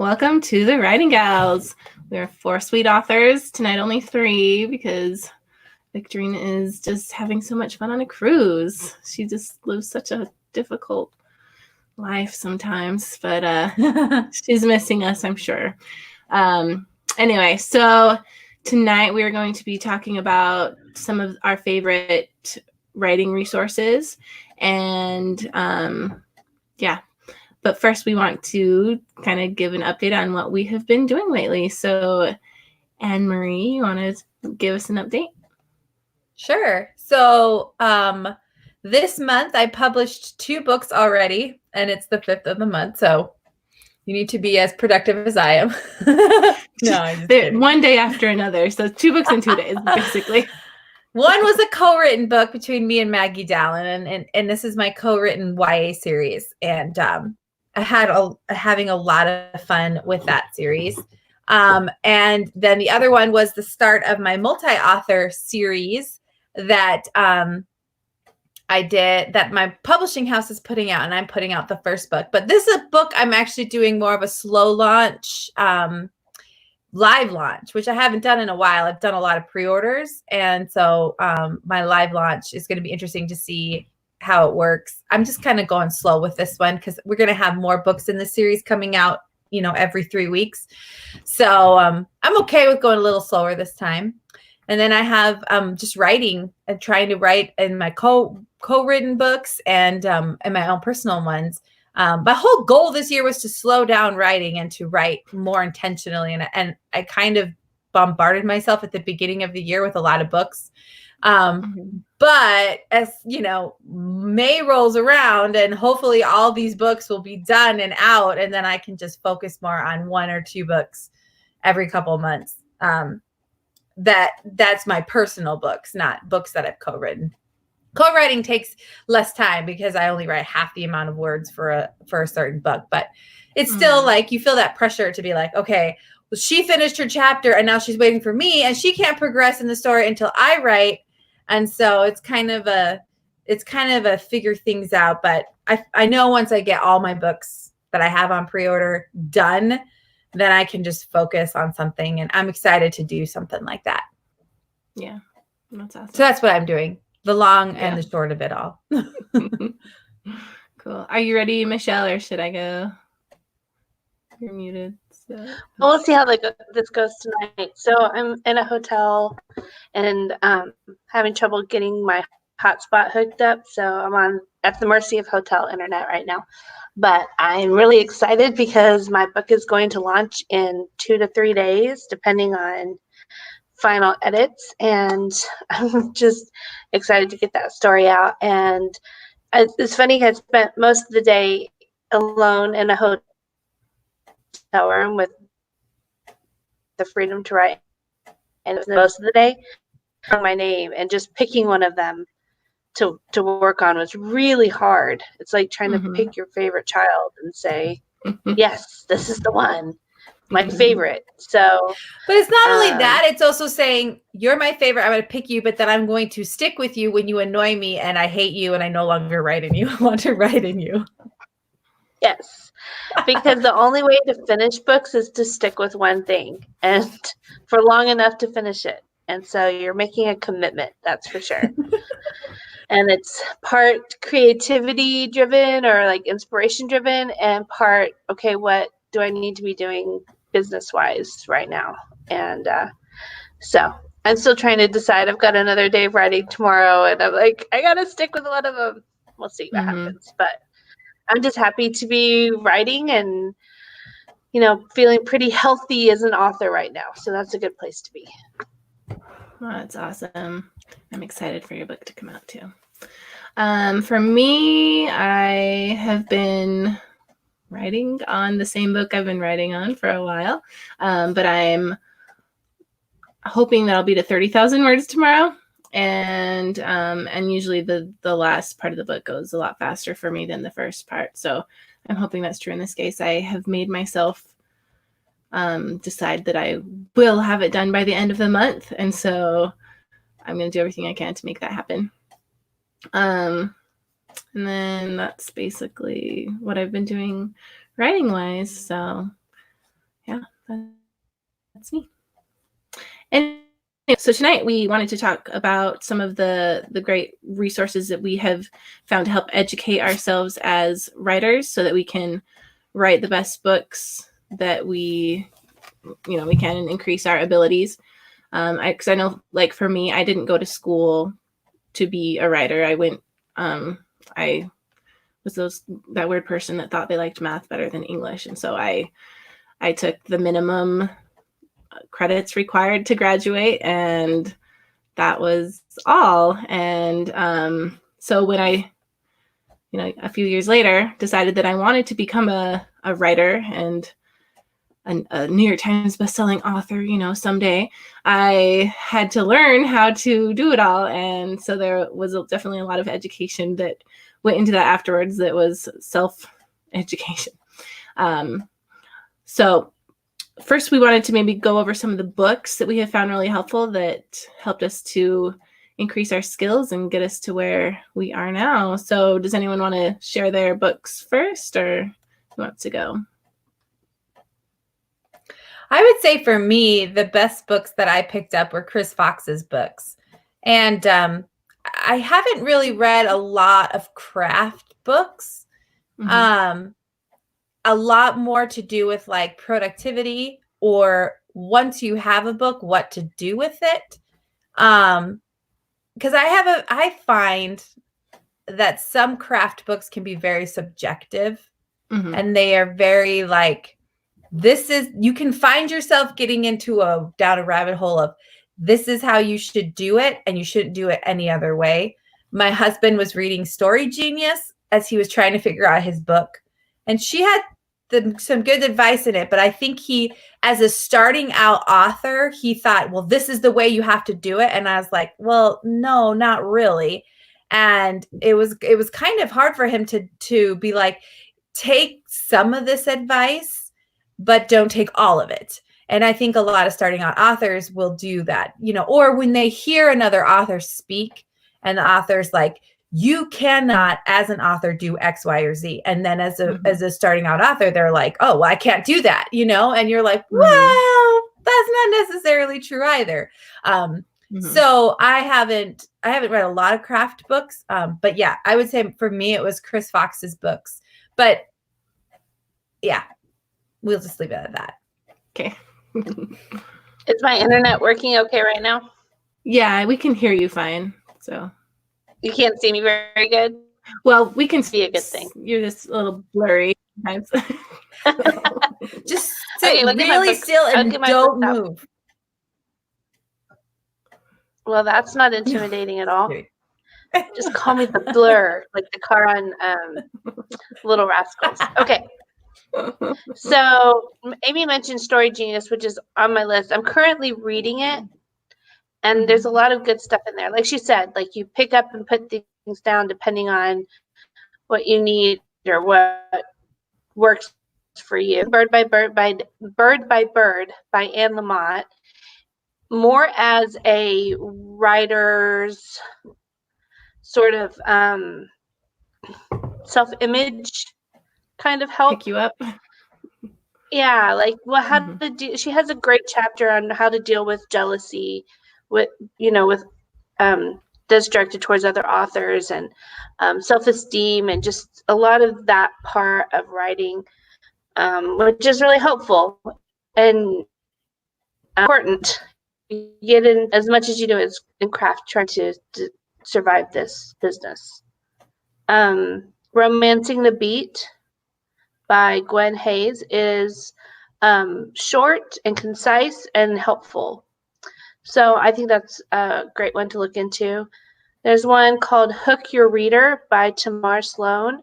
Welcome to the Writing Gals. We are 4 sweet authors, tonight only 3 because Victorine is just having so much fun on a cruise. She just lives such a difficult life sometimes, but she's missing us, I'm sure. Anyway, so tonight we are going to be talking about some of our favorite writing resources and but first we want to kind of give an update on what we have been doing lately. So Anne-Marie, you want to give us an update? Sure. So this month I published 2 books already, and it's the 5th of the month. So you need to be as productive as I am. No, I'm just kidding. One day after another. So 2 books in 2 days, basically. One was a co-written book between me and Maggie Dallin, and this is my co-written YA series. And I had having a lot of fun with that series. And then the other one was the start of my multi-author series that I did, that my publishing house is putting out, and I'm putting out the first book. But this is a book I'm actually doing more of a slow launch, live launch, which I haven't done in a while. I've done a lot of pre-orders. And so my live launch is going to be interesting to see how it works. I'm just kind of going slow with this one because we're going to have more books in the series coming out, every 3 weeks. So I'm okay with going a little slower this time. And then I have just writing and trying to write in my co-written books and my own personal ones. My whole goal this year was to slow down writing and to write more intentionally. And I kind of bombarded myself at the beginning of the year with a lot of books. But as May rolls around and hopefully all these books will be done and out, and then I can just focus more on 1 or 2 books every couple of months. That's my personal books, not books that I've co-written. Co-writing takes less time because I only write half the amount of words for a certain book, but it's still like you feel that pressure to be like, okay, well, she finished her chapter and now she's waiting for me and she can't progress in the story until I write. And so it's kind of a figure things out. But I know once I get all my books that I have on pre-order done, then I can just focus on something. And I'm excited to do something like that. Yeah, that's awesome. So that's what I'm doing. The long and the short of it all. Cool. Are you ready, Michelle, or should I go? You're muted. So. Well, we'll see how this goes tonight. So I'm in a hotel and having trouble getting my hotspot hooked up. So I'm at the mercy of hotel internet right now. But I'm really excited because my book is going to launch in 2 to 3 days, depending on final edits. And I'm just excited to get that story out. And it's funny, I spent most of the day alone in a hotel room with the freedom to write, and most of the day my name and just picking one of them to work on was really hard. It's like trying to pick your favorite child and say, yes, this is the one, my favorite. So but it's not only that, it's also saying you're my favorite, I'm going to pick you, but then I'm going to stick with you when you annoy me and I hate you and I no longer write in you. I want to write in you. Yes, because the only way to finish books is to stick with one thing and for long enough to finish it. And so you're making a commitment, that's for sure. And it's part creativity driven or like inspiration driven and part, okay, what do I need to be doing business wise right now? And so I'm still trying to decide. I've got another day of writing tomorrow and I'm like, I got to stick with one of them. We'll see what happens. But I'm just happy to be writing and, feeling pretty healthy as an author right now. So that's a good place to be. Well, that's awesome. I'm excited for your book to come out too. For me, I have been writing on the same book I've been writing on for a while, but I'm hoping that I'll be to 30,000 words tomorrow. And usually the last part of the book goes a lot faster for me than the first part. So I'm hoping that's true in this case. I have made myself decide that I will have it done by the end of the month. And so I'm going to do everything I can to make that happen. And then that's basically what I've been doing writing wise. So yeah, that's me. And so tonight we wanted to talk about some of the great resources that we have found to help educate ourselves as writers so that we can write the best books that we can and increase our abilities. Because I know, like, for me, I didn't go to school to be a writer. I went, I was that weird person that thought they liked math better than English. And so I took the minimum credits required to graduate, and that was all. And so when I, a few years later, decided that I wanted to become a writer and a New York Times bestselling author, someday, I had to learn how to do it all. And so there was definitely a lot of education that went into that afterwards that was self-education. So first, we wanted to maybe go over some of the books that we have found really helpful that helped us to increase our skills and get us to where we are now. So does anyone want to share their books first, or who wants to go? I would say for me, the best books that I picked up were Chris Fox's books. And I haven't really read a lot of craft books. Mm-hmm. A lot more to do with like productivity, or once you have a book, what to do with it. Because I find that some craft books can be very subjective, mm-hmm. and they are very like, you can find yourself getting down a rabbit hole of this is how you should do it, and you shouldn't do it any other way. My husband was reading Story Genius as he was trying to figure out his book, and she had some good advice in it. But I think he, as a starting out author, he thought, well, this is the way you have to do it. And I was like, well, no, not really. And it was kind of hard for him to be like, take some of this advice, but don't take all of it. And I think a lot of starting out authors will do that, or when they hear another author speak and the author's like, you cannot, as an author, do X, Y, or Z. And then as a starting out author, they're like, oh, well, I can't do that, and you're like, well, that's not necessarily true either. So I haven't read a lot of craft books, but yeah, I would say for me, it was Chris Fox's books. But yeah, we'll just leave it at that. Okay. Is my internet working okay right now? Yeah, we can hear you fine. So you can't see me very good? Well, we can be a good thing. You're just a little blurry sometimes. Just sit really still and don't move. Well, that's not intimidating at all. Just call me the blur, like the car on Little Rascals. Okay. So Amy mentioned Story Genius, which is on my list. I'm currently reading it, and there's a lot of good stuff in there. Like she said, like you pick up and put things down depending on what you need or what works for you. Bird by Bird by Anne Lamott, more as a writer's sort of self-image kind of help. Pick you up. Yeah, like how to do. She has a great chapter on how to deal with jealousy, that's directed towards other authors, and self-esteem, and just a lot of that part of writing, which is really helpful and important. You get in as much as you do in craft, trying to survive this business. Romancing the Beat by Gwen Hayes is short and concise and helpful. So I think that's a great one to look into. There's one called Hook Your Reader by Tamar Sloan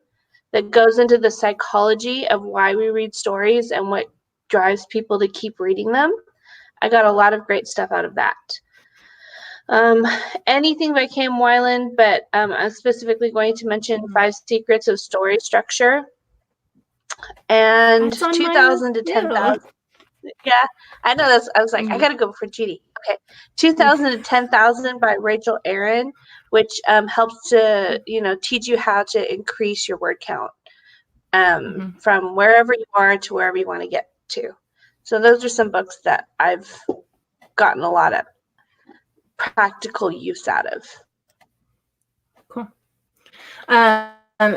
that goes into the psychology of why we read stories and what drives people to keep reading them. I got a lot of great stuff out of that. Anything by Cam Weiland, but I'm specifically going to mention 5 Secrets of Story Structure and 2,000 to 10,000. Yeah, I know that's. I was like, I gotta go for Judy. Okay, 2,000 to 10,000 by Rachel Aaron, which helps to teach you how to increase your word count from wherever you are to wherever you want to get to. So those are some books that I've gotten a lot of practical use out of. Cool.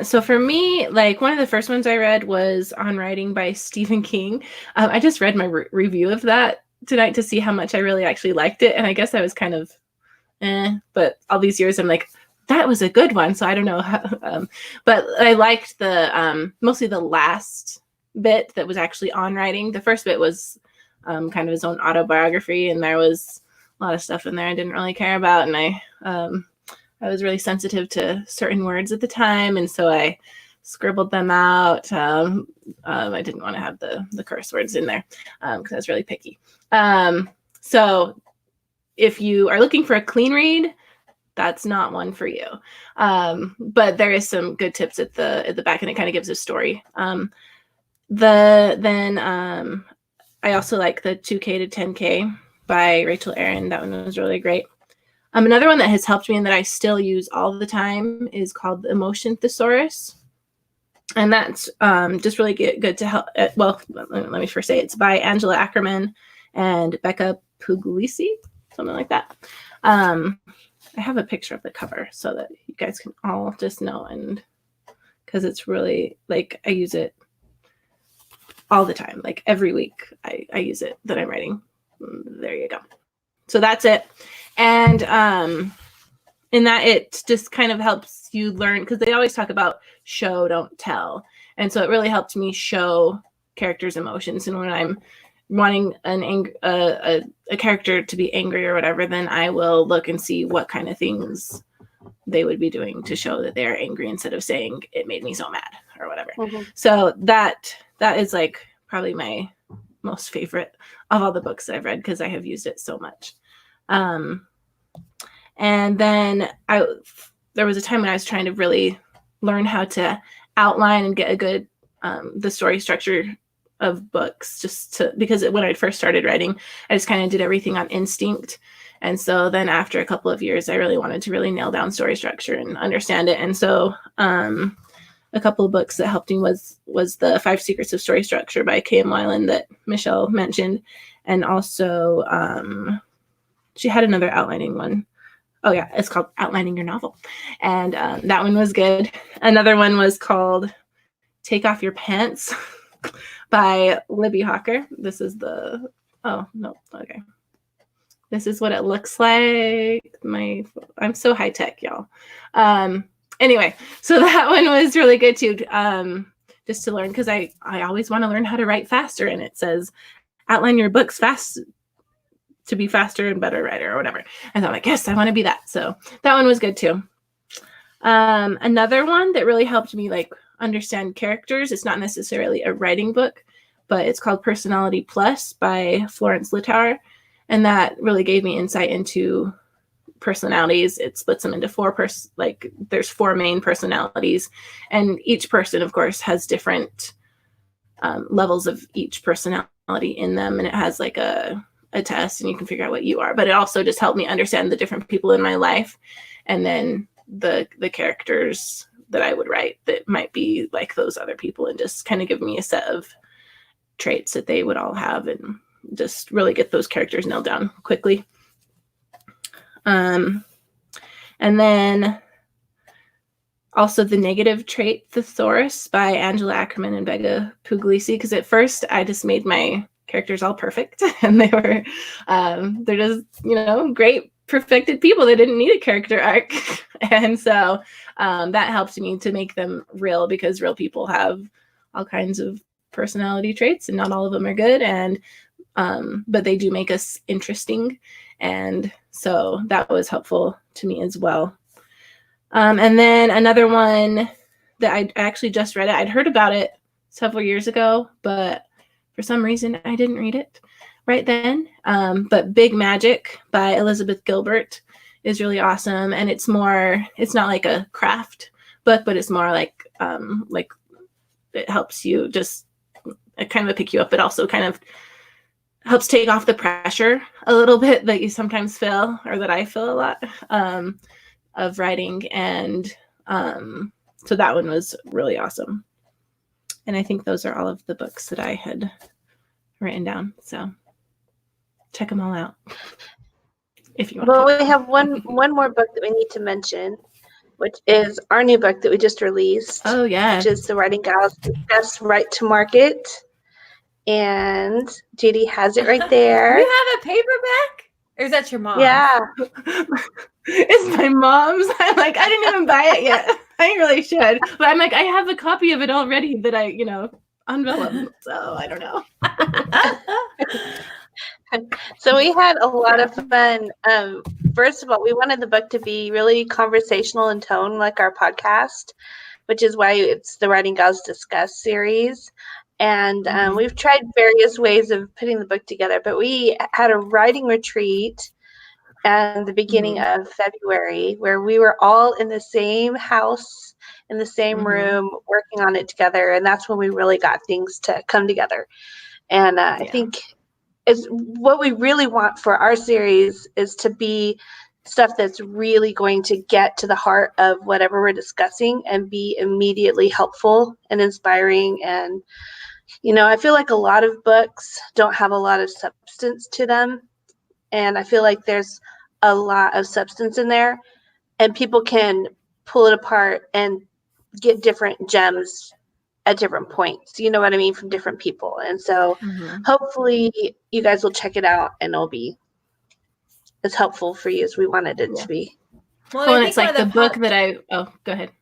So for me, like one of the first ones I read was On Writing by Stephen King. I just read my review of that tonight to see how much I really actually liked it. And I guess I was kind of, but all these years I'm like, that was a good one. So I don't know how, but I liked the, mostly the last bit that was actually on writing. The first bit was kind of his own autobiography, and there was a lot of stuff in there I didn't really care about. And I was really sensitive to certain words at the time, and so I scribbled them out. I didn't want to have the curse words in there because I was really picky. So if you are looking for a clean read, that's not one for you. But there is some good tips at the back, and it kind of gives a story. I also like the 2K to 10K by Rachel Aaron. That one was really great. Another one that has helped me and that I still use all the time is called the Emotion Thesaurus. And that's just really good to help. Well, let me first say it's by Angela Ackerman and Becca Puglisi, something like that. I have a picture of the cover so that you guys can all just know, and because it's really, like, I use it all the time. Like every week I use it that I'm writing. There you go. So that's it. And in that, it just kind of helps you learn, because they always talk about show, don't tell. And so it really helped me show characters' emotions. And when I'm wanting a character to be angry or whatever, then I will look and see what kind of things they would be doing to show that they're angry, instead of saying it made me so mad or whatever. Mm-hmm. So that is like probably my most favorite of all the books that I've read, because I have used it so much. And then there was a time when I was trying to really learn how to outline and get a good the story structure of books, because when I first started writing, I just kind of did everything on instinct. And so then after a couple of years, I really wanted to really nail down story structure and understand it. And so a couple of books that helped me was the 5 Secrets of Story Structure by K.M. Weiland that Michelle mentioned. And also she had another outlining one. Oh yeah, it's called Outlining Your Novel. And that one was good. Another one was called Take Off Your Pants by Libby Hocker. This is This is what it looks like. I'm so high tech, y'all. Anyway, so that one was really good too, just to learn, because I always want to learn how to write faster. And it says, outline your books fast to be faster and better writer or whatever. And I'm like, yes, I want to be that. So that one was good too. Another one that really helped me like understand characters, it's not necessarily a writing book, but it's called Personality Plus by Florence Littauer. And that really gave me insight into personalities. It splits them into there's 4 main personalities, and each person, of course, has different levels of each personality in them. And it has like a test, and you can figure out what you are. But it also just helped me understand the different people in my life, and then the characters that I would write that might be like those other people, and just kind of give me a set of traits that they would all have, and just really get those characters nailed down quickly. And then also the Negative Trait Thesaurus by Angela Ackerman and Becca Puglisi, because at first I just made my characters all perfect, and they're just, great perfected people that didn't need a character arc. And so that helped me to make them real, because real people have all kinds of personality traits, and not all of them are good, and but they do make us interesting. And so that was helpful to me as well. And then another one that I actually just read it. I'd heard about it several years ago, but for some reason I didn't read it right then. But Big Magic by Elizabeth Gilbert is really awesome. And it's not like a craft book, but it's more like it helps you just kind of pick you up. It also kind of helps take off the pressure a little bit that you sometimes feel, or that I feel a lot, of writing. And so that one was really awesome. And I think those are all of the books that I had written down. So check them all out if you want Well, to. we have one more book that we need to mention, which is our new book that we just released. Oh, yeah. Which is The Writing Gals Best Right to Market. And Judy has it right there. You have a paperback? Or is that your mom? Yeah. It's my mom's. I'm like, I didn't even buy it yet. I really should. But I'm like, I have a copy of it already that I, enveloped. So I don't know. So we had a lot of fun. First of all, we wanted the book to be really conversational in tone, like our podcast, which is why it's the Writing Gals Discuss series. And we've tried various ways of putting the book together, but we had a writing retreat at the beginning of February where we were all in the same house, in the same room, working on it together. And that's when we really got things to come together. And I think is what we really want for our series is to be stuff that's really going to get to the heart of whatever we're discussing and be immediately helpful and inspiring. And, I feel like a lot of books don't have a lot of substance to them. And I feel like there's a lot of substance in there and people can pull it apart and get different gems at different points, you know what I mean, from different people. And so hopefully you guys will check it out and it'll be as helpful for you as we wanted it to be. Well, and it's like the book that go ahead.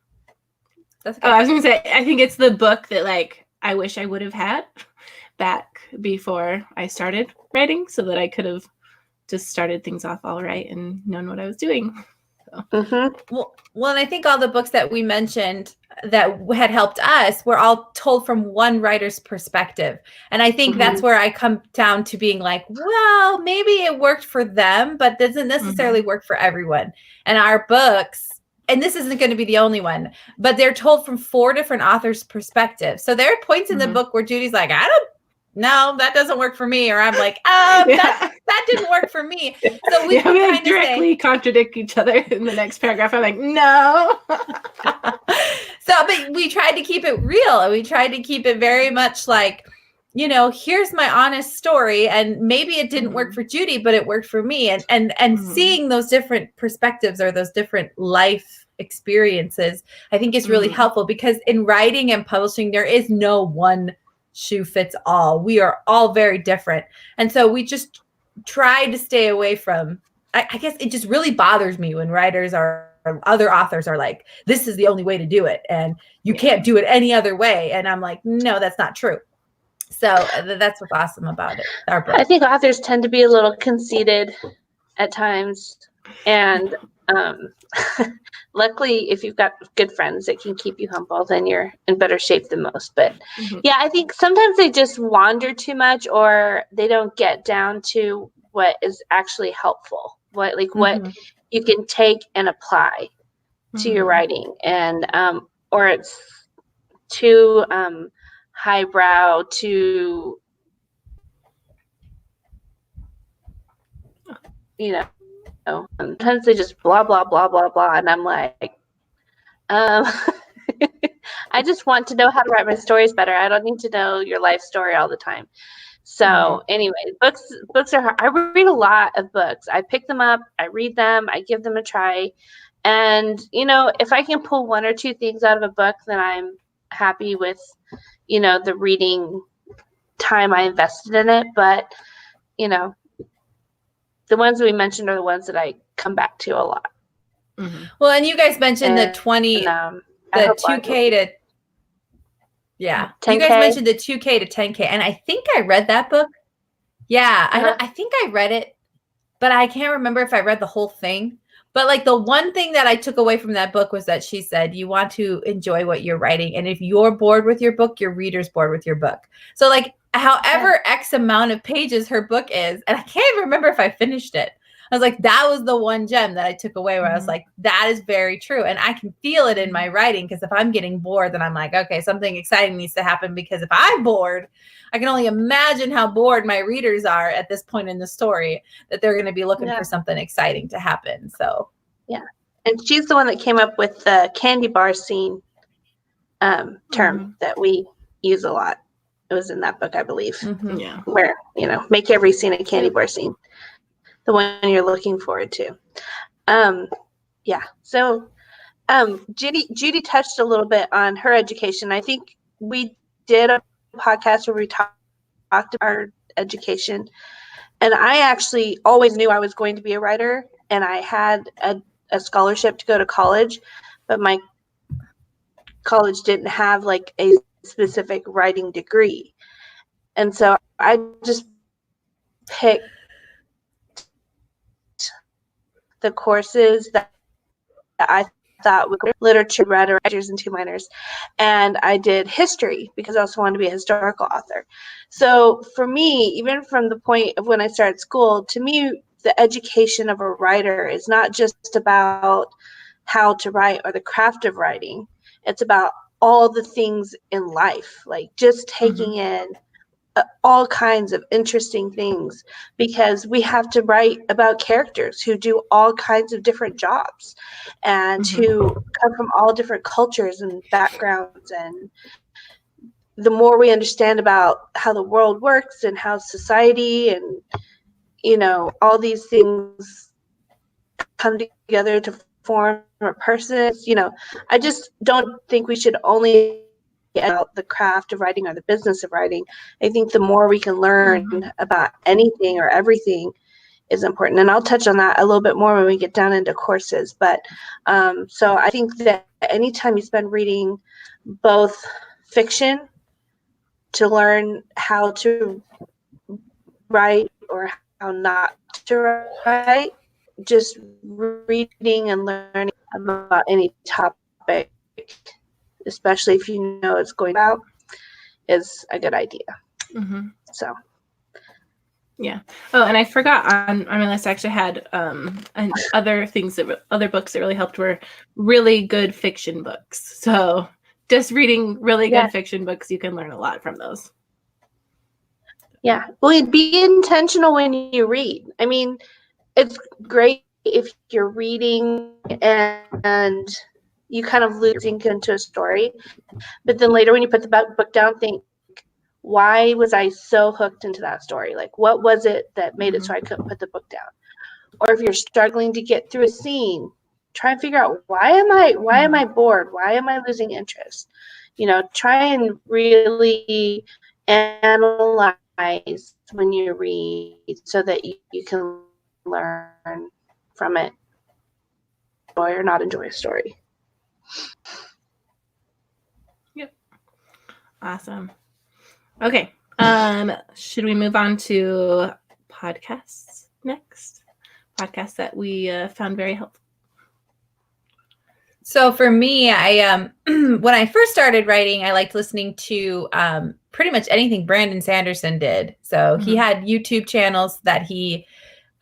That's okay. I was going to say, I think it's the book that like I wish I would have had back before I started writing so that I could have just started things off all right and known what I was doing. So. Well, and I think all the books that we mentioned that had helped us were all told from one writer's perspective. And I think that's where I come down to being like, well, maybe it worked for them, but doesn't necessarily work for everyone. And our books, and this isn't going to be the only one, but they're told from 4 different authors' perspectives. So there are points in the book where Judy's like, no, that doesn't work for me. Or I'm like, that didn't work for me. So we like directly contradict each other in the next paragraph. I'm like, no. But we tried to keep it real. And we tried to keep it very much like, here's my honest story. And maybe it didn't work for Judy, but it worked for me. And seeing those different perspectives or those different life experiences, I think is really helpful because in writing and publishing, there is no one shoe fits all. We are all very different. And so we just try to stay away from, I guess it just really bothers me when writers or other authors are like, this is the only way to do it. And you can't do it any other way. And I'm like, no, that's not true. So that's what's awesome about it. Our book. I think authors tend to be a little conceited at times. And luckily, if you've got good friends that can keep you humble, then you're in better shape than most. But yeah, I think sometimes they just wander too much or they don't get down to what is actually helpful, what you can take and apply to your writing. And or it's too highbrow, too, sometimes they just blah, blah, blah, blah, blah. And I'm like, I just want to know how to write my stories better. I don't need to know your life story all the time. So anyway, books are hard. I read a lot of books. I pick them up, I read them, I give them a try. And, if I can pull 1 or 2 things out of a book, then I'm happy with, the reading time I invested in it. But, the ones that we mentioned are the ones that I come back to a lot. Well, and you guys mentioned the 2K to, yeah. 10K? You guys mentioned the 2K to 10K. And I think I read that book. Yeah, I think I read it, but I can't remember if I read the whole thing. But like the one thing that I took away from that book was that she said, you want to enjoy what you're writing. And if you're bored with your book, your reader's bored with your book. So like however X amount of pages her book is, and I can't even remember if I finished it. I was like, that was the one gem that I took away where I was like, that is very true. And I can feel it in my writing because if I'm getting bored, then I'm like, okay, something exciting needs to happen because if I'm bored, I can only imagine how bored my readers are at this point in the story that they're going to be looking for something exciting to happen. So, yeah. And she's the one that came up with the candy bar scene term that we use a lot. It was in that book, I believe, Yeah. where, make every scene a candy bar scene, the one you're looking forward to. Yeah. So Judy touched a little bit on her education. I think we did a podcast where we talked about our education. And I actually always knew I was going to be a writer, and I had a scholarship to go to college, but my college didn't have like a specific writing degree. And so I just picked the courses that I thought would literature, writers, and 2 minors. And I did history because I also wanted to be a historical author. So for me, even from the point of when I started school, to me, the education of a writer is not just about how to write or the craft of writing. It's about all the things in life, like just taking in all kinds of interesting things, because we have to write about characters who do all kinds of different jobs and who come from all different cultures and backgrounds. And the more we understand about how the world works and how society and, all these things come together to form a person, I just don't think we should only about the craft of writing or the business of writing. I think the more we can learn about anything or everything is important. And I'll touch on that a little bit more when we get down into courses. But so I think that anytime you spend reading both fiction to learn how to write or how not to write, just reading and learning about any topic, especially if you know it's going out, is a good idea. So, yeah. Oh, and I forgot on my list, I actually had and other books that really helped were really good fiction books. So just reading really good fiction books, you can learn a lot from those. Yeah. Well, be intentional when you read. I mean, it's great if you're reading and you kind of losing into a story, but then later when you put the book down, think, why was I so hooked into that story? Like, what was it that made it so I couldn't put the book down? Or if you're struggling to get through a scene, try and figure out, why am I bored? Why am I losing interest? Try and really analyze when you read so that you can learn from it, enjoy or not enjoy a story. Yep. Awesome. Okay. Should we move on to podcasts next? Podcasts that we found very helpful. So for me, I when I first started writing, I liked listening to pretty much anything Brandon Sanderson did. So he had YouTube channels that he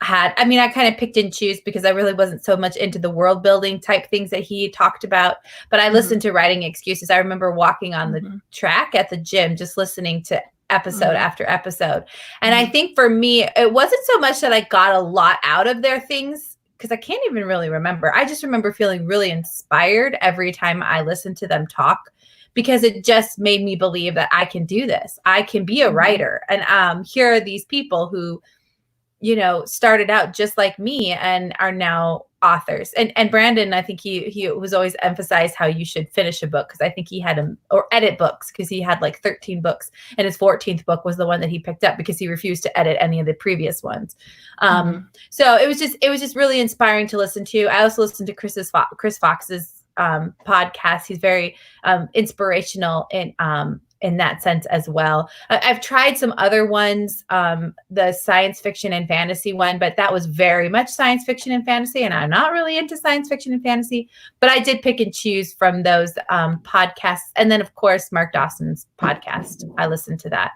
had. I mean, I kind of picked and choose because I really wasn't so much into the world building type things that he talked about. But I listened to Writing Excuses. I remember walking on the track at the gym, just listening to episode after episode. And I think for me, it wasn't so much that I got a lot out of their things, because I can't even really remember. I just remember feeling really inspired every time I listened to them talk, because it just made me believe that I can do this. I can be a writer. And here are these people who, started out just like me and are now authors. And Brandon, I think he was always emphasized how you should finish a book, because I think he had or edit books, because he had like 13 books, and his 14th book was the one that he picked up because he refused to edit any of the previous ones. So it was just really inspiring to listen to. I also listened to Chris Fox's podcast. He's very inspirational in that sense as well. I've tried some other ones, the science fiction and fantasy one, but that was very much science fiction and fantasy, and I'm not really into science fiction and fantasy, but I did pick and choose from those podcasts. And then of course, Mark Dawson's podcast, I listen to that.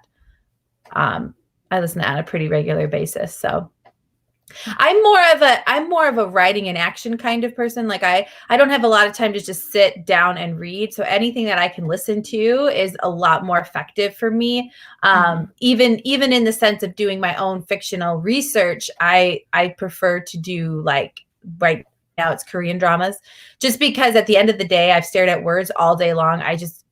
I listen to that on a pretty regular basis. So I'm more of a writing and action kind of person. Like I don't have a lot of time to just sit down and read. So anything that I can listen to is a lot more effective for me. Even in the sense of doing my own fictional research, I prefer to do now it's Korean dramas, just because at the end of the day, I've stared at words all day long.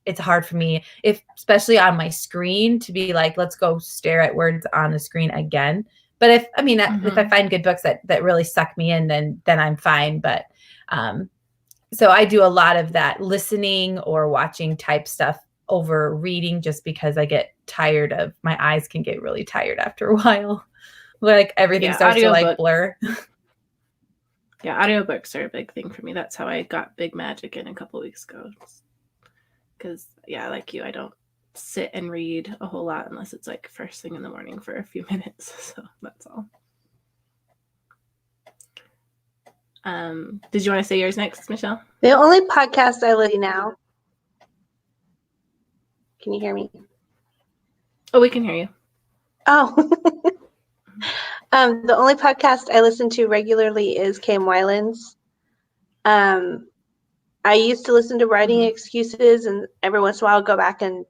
It's hard for me, especially on my screen, to be like, let's go stare at words on the screen again. But if I find good books that really suck me in, then I'm fine. But so I do a lot of that listening or watching type stuff over reading, just because I get tired of, my eyes can get really tired after a while. Like everything starts to like blur. Yeah, audiobooks are a big thing for me. That's how I got Big Magic in a couple weeks ago. Because, yeah, like you, I don't sit and read a whole lot unless it's like first thing in the morning for a few minutes. So that's all. Did you want to say yours next, Michelle? The only podcast I listen to now. Can you hear me? Oh, we can hear you. Oh. The only podcast I listen to regularly is Cam Weiland's. I used to listen to Writing Excuses, and every once in a while I'll go back and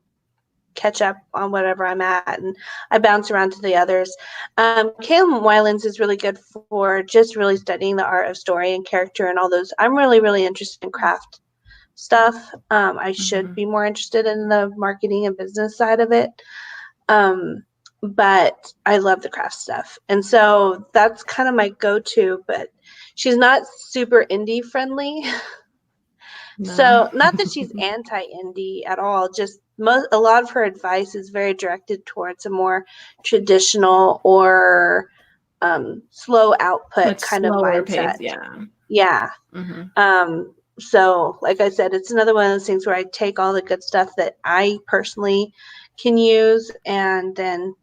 catch up on whatever I'm at, and I bounce around to the others. Cam Weiland's is really good for just really studying the art of story and character and all those. I'm really, really interested in craft stuff. I should be more interested in the marketing and business side of it. But I love the craft stuff. And so that's kind of my go-to, but she's not super indie friendly. No. So not that she's anti-indie at all, just a lot of her advice is very directed towards a more traditional or slow output kind of mindset. Pace, yeah. So like I said, it's another one of those things where I take all the good stuff that I personally can use and then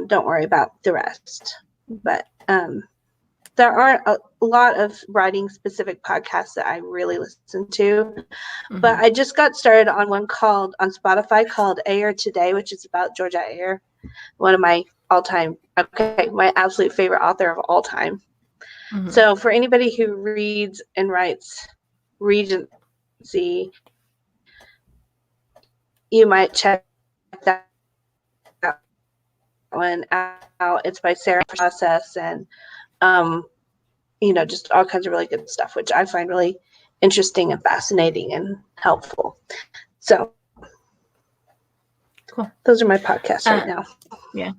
don't worry about the rest. But there aren't a lot of writing specific podcasts that I really listen to. But I just got started on one on Spotify called Ayer Today, which is about Georgia Ayer, one of my my absolute favorite author of all time. So for anybody who reads and writes Regency, you might check that one out. It's by Sarah Process, and just all kinds of really good stuff, which I find really interesting and fascinating and helpful. So cool. Those are my podcasts right now. Yeah.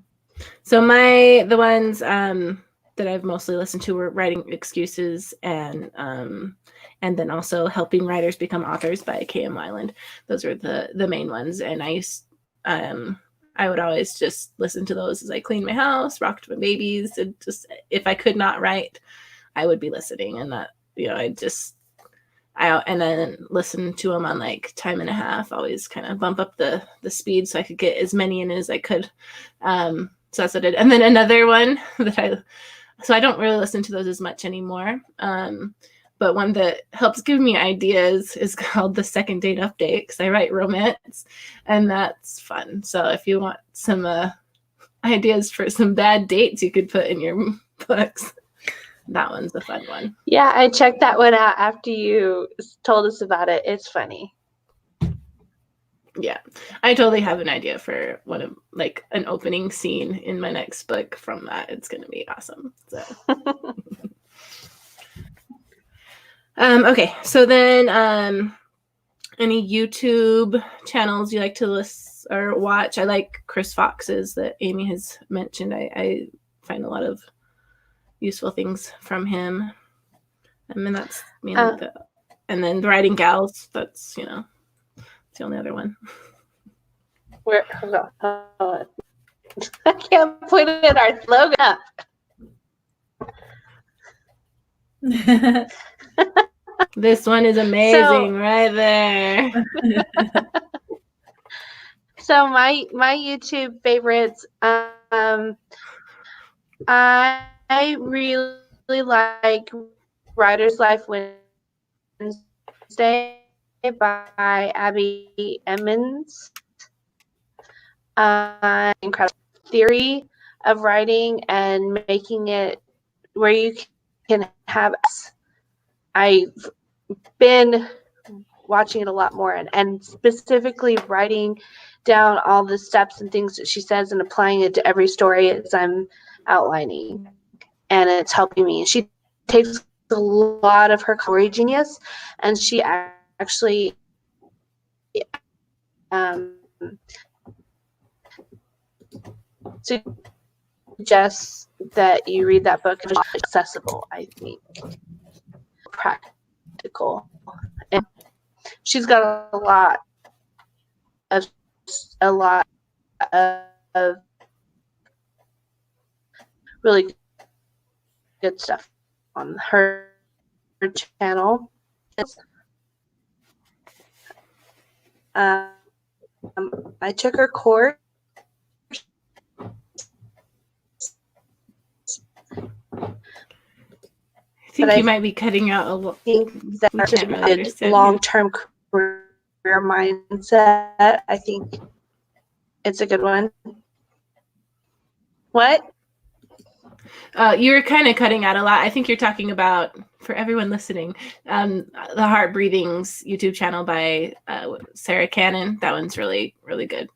So the ones that I've mostly listened to were Writing Excuses and then also Helping Writers Become Authors by K.M. Weiland. Those are the main ones. And I would always just listen to those as I clean my house, rocked my babies, and just if I could not write, I would be listening. And that, and then listen to them on like time and a half, always kind of bump up the speed so I could get as many in as I could. So that's what I did. And then another one so I don't really listen to those as much anymore. But one that helps give me ideas is called The Second Date Update, because I write romance, and that's fun. So if you want some ideas for some bad dates you could put in your books, that one's a fun one. Yeah, I checked that one out after you told us about it. It's funny. Yeah, I totally have an idea for one of like an opening scene in my next book from that. It's going to be awesome. So. Okay, so then any YouTube channels you like to listen or watch? I like Chris Fox's that Amy has mentioned. I find a lot of useful things from him. And that's mainly and then the Writing Gals, that's, it's the only other one. Hold on. I can't put it in our slogan up. This one is amazing right there. So my YouTube favorites, I really like Writer's Life Wednesday by Abby Emmons. Incredible theory of writing and making it where you can have. I've been watching it a lot more and specifically writing down all the steps and things that she says and applying it to every story as I'm outlining, and it's helping me. She takes a lot of her story genius, and she actually suggests that you read that book. It's accessible, I think, practical, and she's got a lot of really good stuff on her channel. I took her course. I think you might be cutting out a lot. I think that's a good long-term career mindset. I think it's a good one. What? You're kind of cutting out a lot. I think you're talking about, for everyone listening, the Heart Breathings YouTube channel by Sarah Cannon. That one's really, really good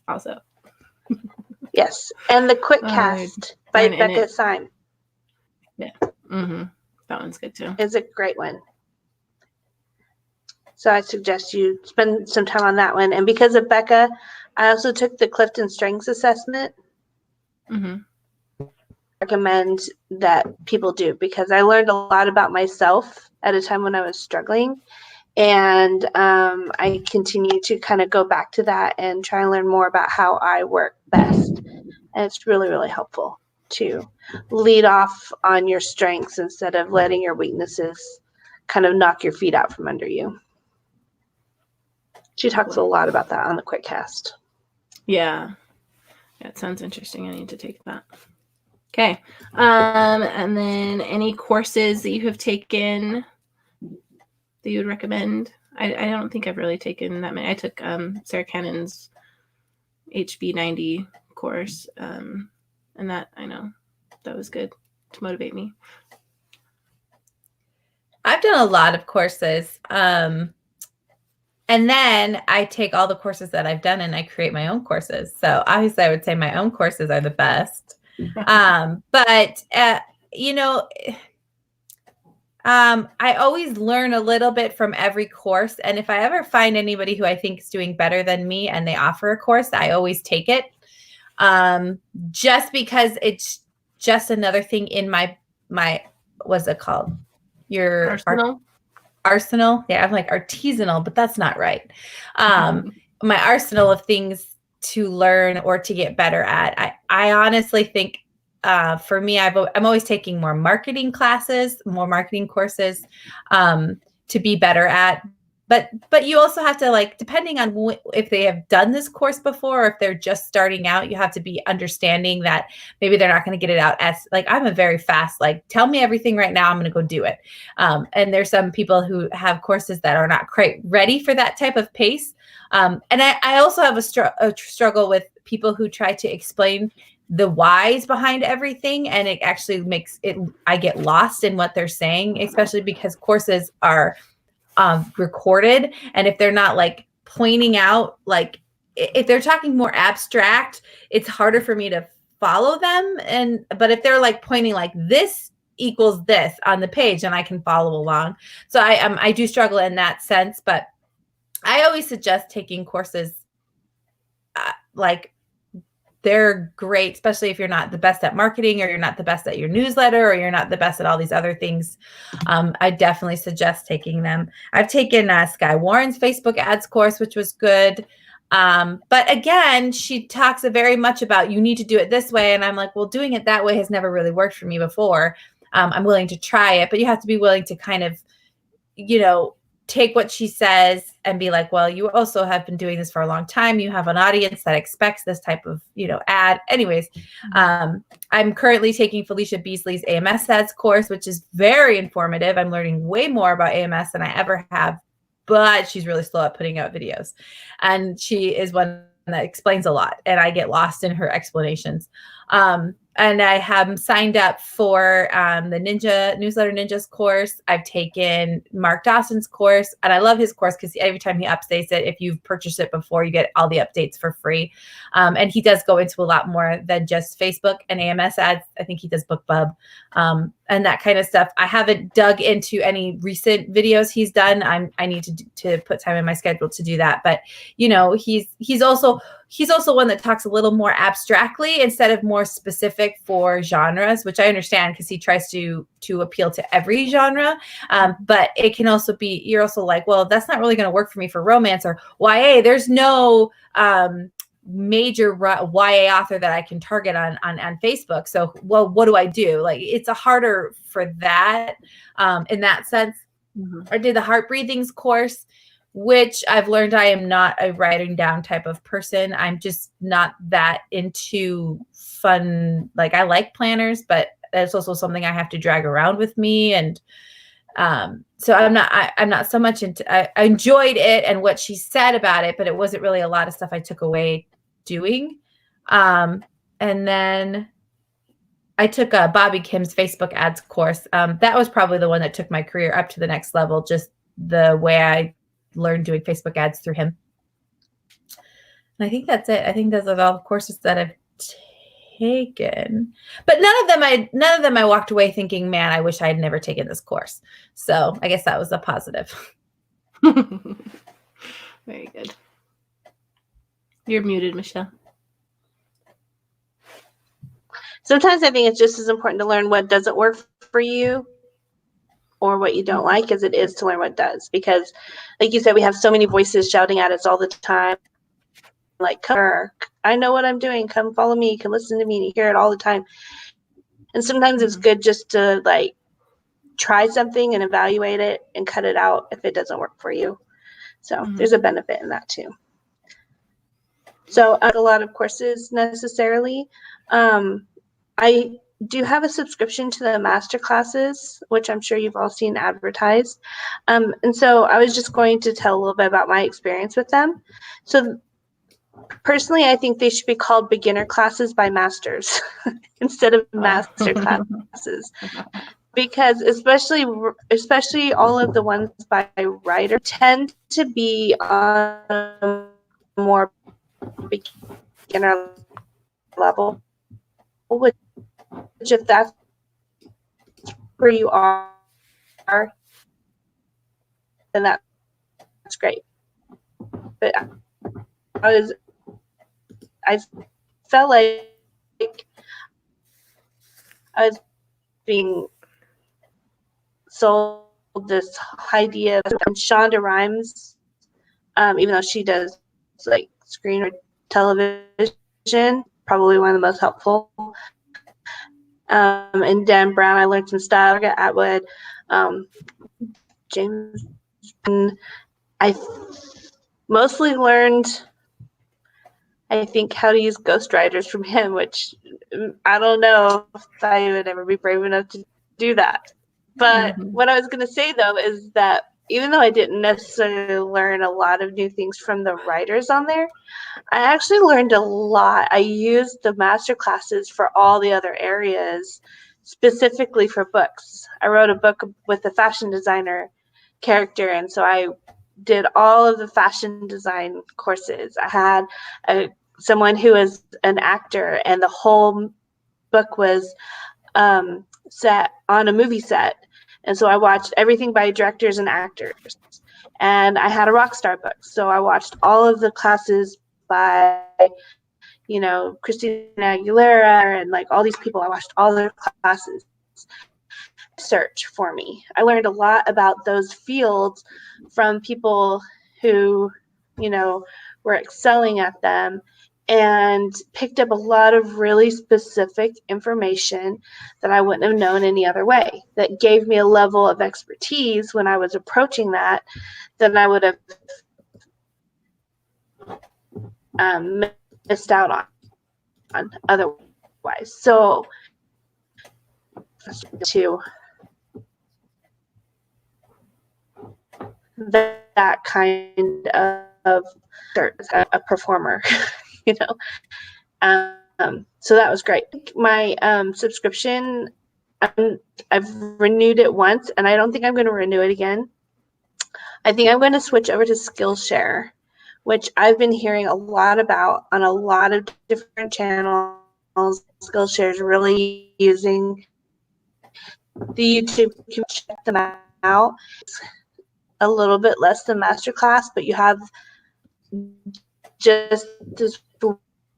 also. Yes. And the Quick Cast by Becca Syme. Yeah. Mm-hmm. That one's good too. It's a great one. So I suggest you spend some time on that one. And because of Becca, I also took the Clifton Strengths Assessment. Mm-hmm. Recommend that people do, because I learned a lot about myself at a time when I was struggling, and I continue to kind of go back to that and try and learn more about how I work best. And it's really, really helpful to lead off on your strengths instead of letting your weaknesses kind of knock your feet out from under you. She talks a lot about that on the Quick Cast. Yeah, it sounds interesting. I need to take that. Okay. And then any courses that you have taken that you would recommend? I don't think I've really taken that many. I took Sarah Cannon's HB90 course, and that, I know, that was good to motivate me. I've done a lot of courses. And then I take all the courses that I've done and I create my own courses. So obviously I would say my own courses are the best. But you know, I always learn a little bit from every course. And if I ever find anybody who I think is doing better than me and they offer a course, I always take it. Just because it's just another thing in my, what's it called? Your Arsenal. Arsenal. Yeah, I'm like artisanal, but that's not right. My arsenal of things to learn or to get better at. I honestly think for me, I'm always taking more marketing classes, more marketing courses to be better at. But you also have to, like, depending on if they have done this course before, or if they're just starting out, you have to be understanding that maybe they're not going to get it out as, like, I'm a very fast, like, tell me everything right now, I'm going to go do it. And there's some people who have courses that are not quite ready for that type of pace. And I also have a struggle with people who try to explain the whys behind everything, and it actually makes it, I get lost in what they're saying, especially because courses are recorded, and if they're not, like, pointing out, like, if they're talking more abstract, it's harder for me to follow them. But if they're, like, pointing like this equals this on the page, then I can follow along. So I do struggle in that sense, but I always suggest taking courses like, they're great, especially if you're not the best at marketing, or you're not the best at your newsletter, or you're not the best at all these other things. I definitely suggest taking them. I've taken Skye Warren's Facebook ads course, which was good. But again, she talks very much about, you need to do it this way. And I'm like, well, doing it that way has never really worked for me before. I'm willing to try it, but you have to be willing to kind of, you know, take what she says and be like, well, you also have been doing this for a long time. You have an audience that expects this type of, you know, ad. Anyways, I'm currently taking Felicia Beasley's AMS ads course, which is very informative. I'm learning way more about AMS than I ever have, but she's really slow at putting out videos. And she is one that explains a lot, and I get lost in her explanations. And I have signed up for the Newsletter Ninjas course. I've taken Mark Dawson's course, and I love his course because every time he updates it, if you've purchased it before, you get all the updates for free. And he does go into a lot more than just Facebook and AMS ads. I think he does BookBub. that kind of stuff. I haven't dug into any recent videos he's done. I need to put time in my schedule to do that. But you know, he's also one that talks a little more abstractly instead of more specific for genres, which I understand because he tries to appeal to every genre. But it can also be, you're also like, well, that's not really going to work for me for romance or YA. There's no major YA author that I can target on Facebook. So, well, what do I do? Like, it's a harder for that in that sense. Mm-hmm. I did the Heart Breathings course, which I've learned I am not a writing down type of person. I'm just not that into fun. Like, I like planners, but that's also something I have to drag around with me. And so I'm not so much into, I enjoyed it and what she said about it, but it wasn't really a lot of stuff I took away doing. And then I took Bobby Kim's Facebook ads course. That was probably the one that took my career up to the next level, just the way I learned doing Facebook ads through him. And I think that's it. I think those are all the courses that I've taken, but none of them I walked away thinking, man, I wish I had never taken this course. So I guess that was a positive. Very good. You're muted, Michelle. Sometimes I think it's just as important to learn what doesn't work for you or what you don't like as it is to learn what does. Because like you said, we have so many voices shouting at us all the time. Like, come, I know what I'm doing. Come follow me. Come listen to me. And you hear it all the time. And sometimes it's good just to like try something and evaluate it and cut it out if it doesn't work for you. So there's a benefit in that too. So a lot of courses necessarily. I do have a subscription to the master classes, which I'm sure you've all seen advertised. And so I was just going to tell a little bit about my experience with them. So personally, I think they should be called beginner classes by masters instead of master classes. Because especially all of the ones by writer tend to be on a more beginner level, which if that's where you are, then that's great. But I felt like I was being sold this idea of Shonda Rhimes, even though she does like screen or television, probably one of the most helpful. And Dan Brown, I learned some style. I got Atwood, James. And I mostly learned, I think, how to use ghostwriters from him, which I don't know if I would ever be brave enough to do that. But what I was going to say, though, is that even though I didn't necessarily learn a lot of new things from the writers on there, I actually learned a lot. I used the master classes for all the other areas, specifically for books. I wrote a book with a fashion designer character, and so I did all of the fashion design courses. I had someone who is an actor, and the whole book was set on a movie set. And so I watched everything by directors and actors. And I had a rock star book. So I watched all of the classes by, Christina Aguilera and like all these people. I watched all their classes. Search for me. I learned a lot about those fields from people who, were excelling at them, and picked up a lot of really specific information that I wouldn't have known any other way. That gave me a level of expertise when I was approaching that I would have missed out on otherwise. So to that kind of a performer, so that was great. My subscription, I've renewed it once, and I don't think I'm going to renew it again. I think I'm going to switch over to Skillshare, which I've been hearing a lot about on a lot of different channels. Skillshare is really using the YouTube, you can check them out. It's a little bit less than masterclass, but you have just as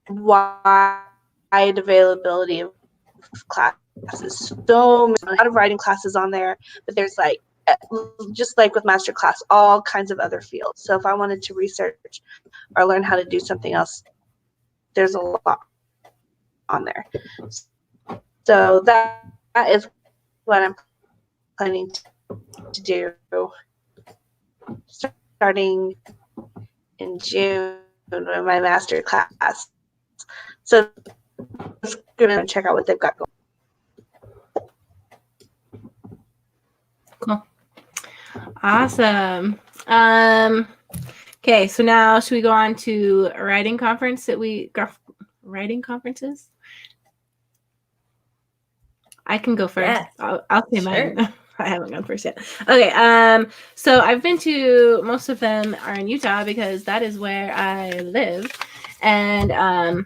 wide availability of classes. So a lot of writing classes on there, but there's like, just like with masterclass, all kinds of other fields. So if I wanted to research or learn how to do something else, there's a lot on there. So that is what I'm planning to do starting in June with my master class. So let's go and check out what they've got going. Cool. Awesome. Okay, so now should we go on to a writing conference writing conferences? I can go first. Yes. I'll say mine. I haven't gone first yet. Okay. So I've been to, most of them are in Utah because that is where I live. And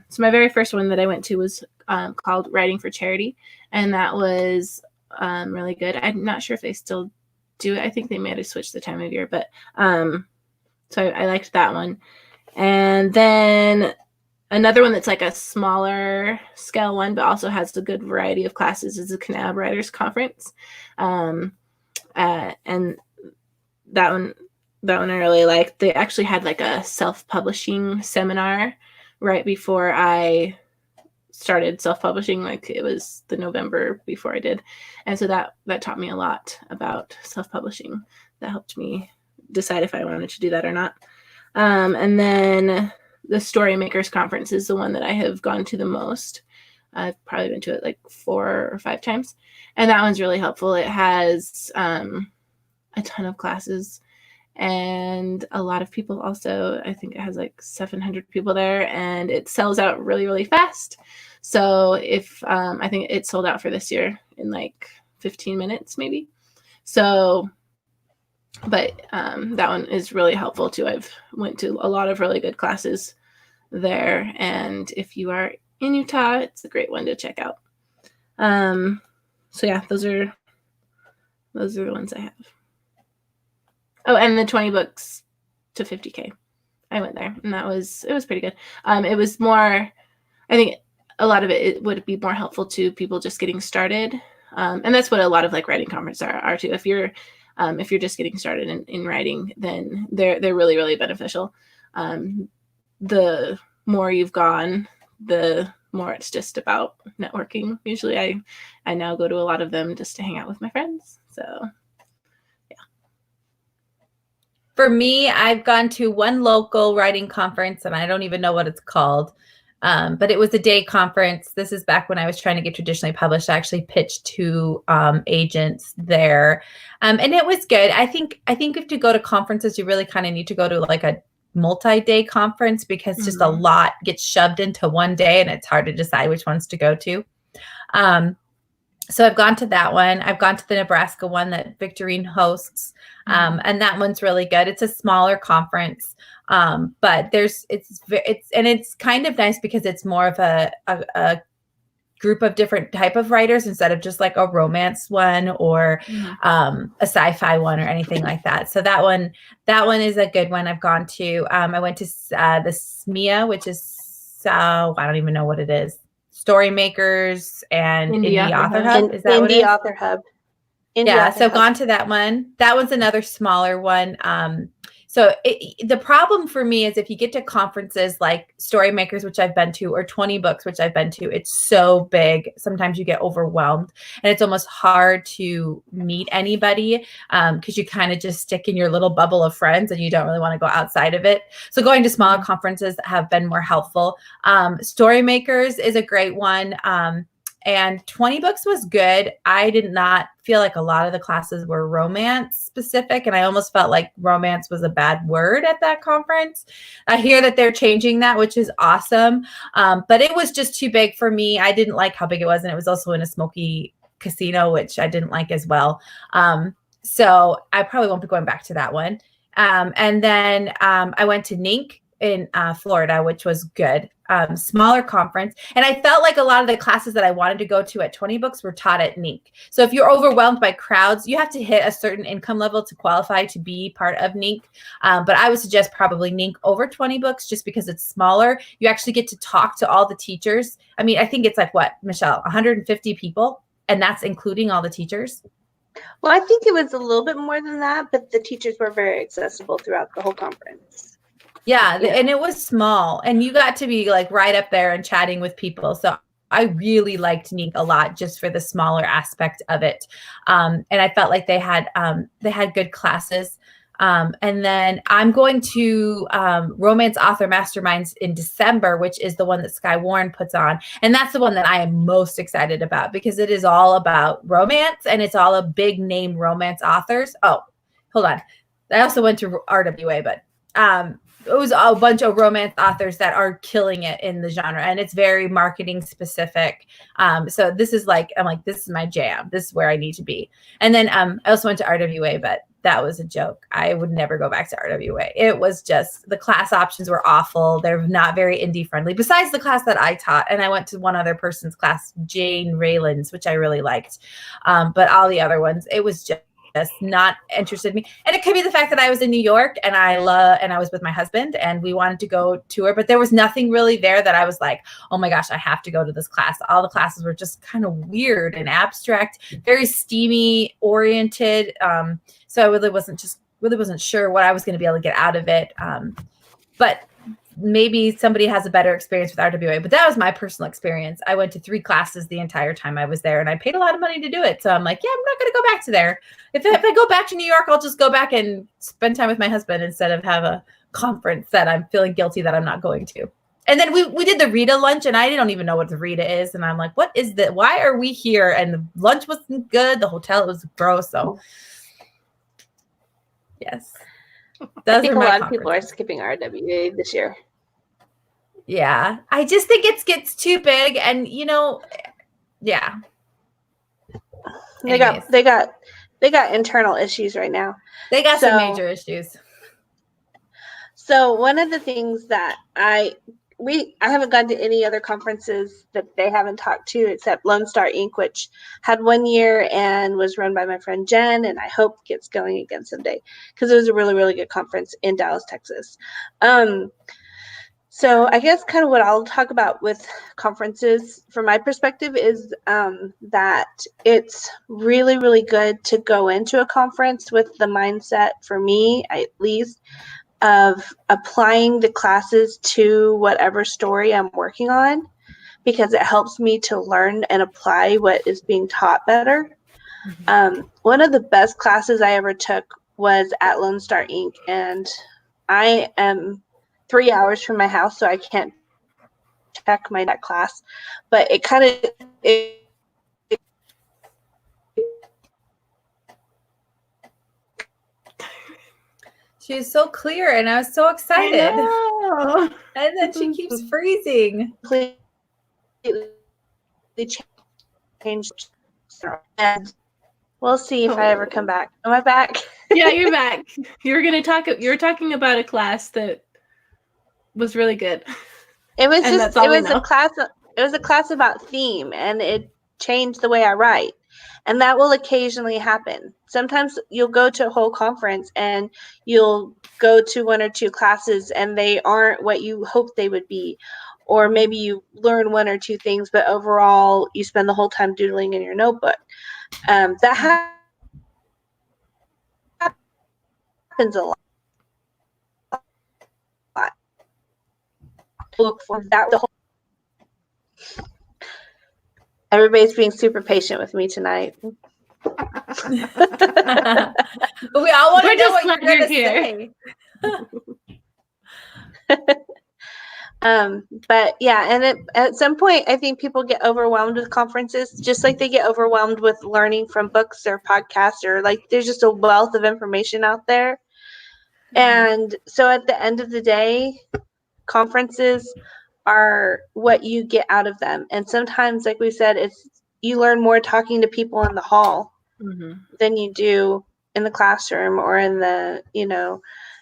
so my very first one that I went to was called Writing for Charity. And that was really good. I'm not sure if they still do it. I think they might have switched the time of year, but so I liked that one. And then another one that's like a smaller scale one, but also has a good variety of classes is the Kanab Writers Conference. And that one I really liked. They actually had like a self-publishing seminar right before I started self-publishing. Like it was the November before I did. And so that taught me a lot about self-publishing. That helped me decide if I wanted to do that or not. And then the Storymakers Conference is the one that I have gone to the most. I've probably been to it like 4 or 5 times. And that one's really helpful. It has a ton of classes and a lot of people also. I think it has like 700 people there and it sells out really, really fast. So if I think it sold out for this year in like 15 minutes maybe. So, but that one is really helpful too. I've went to a lot of really good classes there. And if you are in Utah, it's a great one to check out. So yeah, those are the ones I have. Oh, and the 20 books to 50K. I went there and it was pretty good. It was more, I think a lot of it would be more helpful to people just getting started. And that's what a lot of like writing conferences are too. If you're just getting started in writing, then they're really, really beneficial. The more you've gone, the more it's just about networking. Usually I now go to a lot of them just to hang out with my friends. So yeah. For me, I've gone to one local writing conference and I don't even know what it's called. But it was a day conference. This is back when I was trying to get traditionally published. I actually pitched to agents there. And it was good. I think if you go to conferences, you really kind of need to go to like a multi-day conference because just a lot gets shoved into one day and it's hard to decide which ones to go to. So I've gone to that one. I've gone to the Nebraska one that Victorine hosts. And that one's really good. It's a smaller conference. But it's kind of nice because it's more of a group of different type of writers instead of just like a romance one or a sci-fi one or anything like that. So that one is a good one I've gone to. I went to the SMEA, which is I don't even know what it is. Storymakers and Indie Author Hub. Is that what it is? Indie Author Hub. So I've gone to that one. That one's another smaller one. So the problem for me is if you get to conferences like Storymakers, which I've been to, or 20 Books, which I've been to, it's so big. Sometimes you get overwhelmed and it's almost hard to meet anybody because you kind of just stick in your little bubble of friends and you don't really want to go outside of it. So going to smaller conferences have been more helpful. Storymakers is a great one. And 20 Books was good. I did not feel like a lot of the classes were romance specific. And I almost felt like romance was a bad word at that conference. I hear that they're changing that, which is awesome. But it was just too big for me. I didn't like how big it was. And it was also in a smoky casino, which I didn't like as well. So I probably won't be going back to that one. And then I went to NINC in Florida, which was good. smaller conference. And I felt like a lot of the classes that I wanted to go to at 20 books were taught at NINC. So if you're overwhelmed by crowds, you have to hit a certain income level to qualify to be part of NINC. But I would suggest probably NINC over 20 books just because it's smaller. You actually get to talk to all the teachers. I mean, I think it's like what, Michelle, 150 people? And that's including all the teachers? Well, I think it was a little bit more than that, but the teachers were very accessible throughout the whole conference. Yeah, and it was small, and you got to be like right up there and chatting with people. So I really liked NINC a lot just for the smaller aspect of it. And I felt like they had good classes. And then I'm going to Romance Author Masterminds in December, which is the one that Skye Warren puts on. And that's the one that I am most excited about because it is all about romance and it's all a big name romance authors. Oh, hold on. I also went to RWA, but it was a bunch of romance authors that are killing it in the genre, and it's very marketing specific. So this is like, I'm like, this is my jam. This is where I need to be. And then I also went to RWA, but that was a joke. I would never go back to RWA. It was just, the class options were awful. They're not very indie friendly, besides the class that I taught. And I went to one other person's class, Jane Raylan's, which I really liked. But all the other ones, it was just not interested in me. And it could be the fact that I was in New York and I was with my husband and we wanted to go tour, but there was nothing really there that I was like, oh my gosh, I have to go to this class. All the classes were just kind of weird and abstract, very steamy oriented. So I really wasn't sure what I was going to be able to get out of it. But maybe somebody has a better experience with RWA, but that was my personal experience. I went to 3 classes the entire time I was there and I paid a lot of money to do it. So I'm like, yeah, I'm not going to go back to there. If I go back to New York, I'll just go back and spend time with my husband instead of have a conference that I'm feeling guilty that I'm not going to. And then we did the Rita lunch and I don't even know what the Rita is. And I'm like, what is that? Why are we here? And the lunch wasn't good. The hotel was gross. So yes. I think a lot of people are skipping RWA this year. Yeah, I just think it gets too big, and yeah. They got internal issues right now. They got some major issues. So one of the things that I haven't gone to any other conferences that they haven't talked to except Lone Star Inc., which had 1 year and was run by my friend Jen, and I hope gets going again someday because it was a really, really good conference in Dallas, Texas. So I guess kind of what I'll talk about with conferences from my perspective is that it's really, really good to go into a conference with the mindset, for me at least, of applying the classes to whatever story I'm working on, because it helps me to learn and apply what is being taught better. One of the best classes I ever took was at Lone Star Inc., and I am 3 hours from my house, so I can't check my net class, but it kind of she is so clear and I was so excited. And then she keeps freezing. Completely changed, and we'll see if I ever come back. Am I back? Yeah, you're back. You were talking about a class that was really good. It was a class about theme, and it changed the way I write. And that will occasionally happen. Sometimes you'll go to a whole conference and you'll go to 1 or 2 classes and they aren't what you hoped they would be. Or maybe you learn 1 or 2 things, but overall you spend the whole time doodling in your notebook. That happens a lot. Look for that. Everybody's being super patient with me tonight. But we all want to know what you're going to say. But yeah, and at some point, I think people get overwhelmed with conferences, just like they get overwhelmed with learning from books or podcasts, or like there's just a wealth of information out there. And so at the end of the day, conferences are what you get out of them. And sometimes, like we said, you learn more talking to people in the hall than you do in the classroom or in the,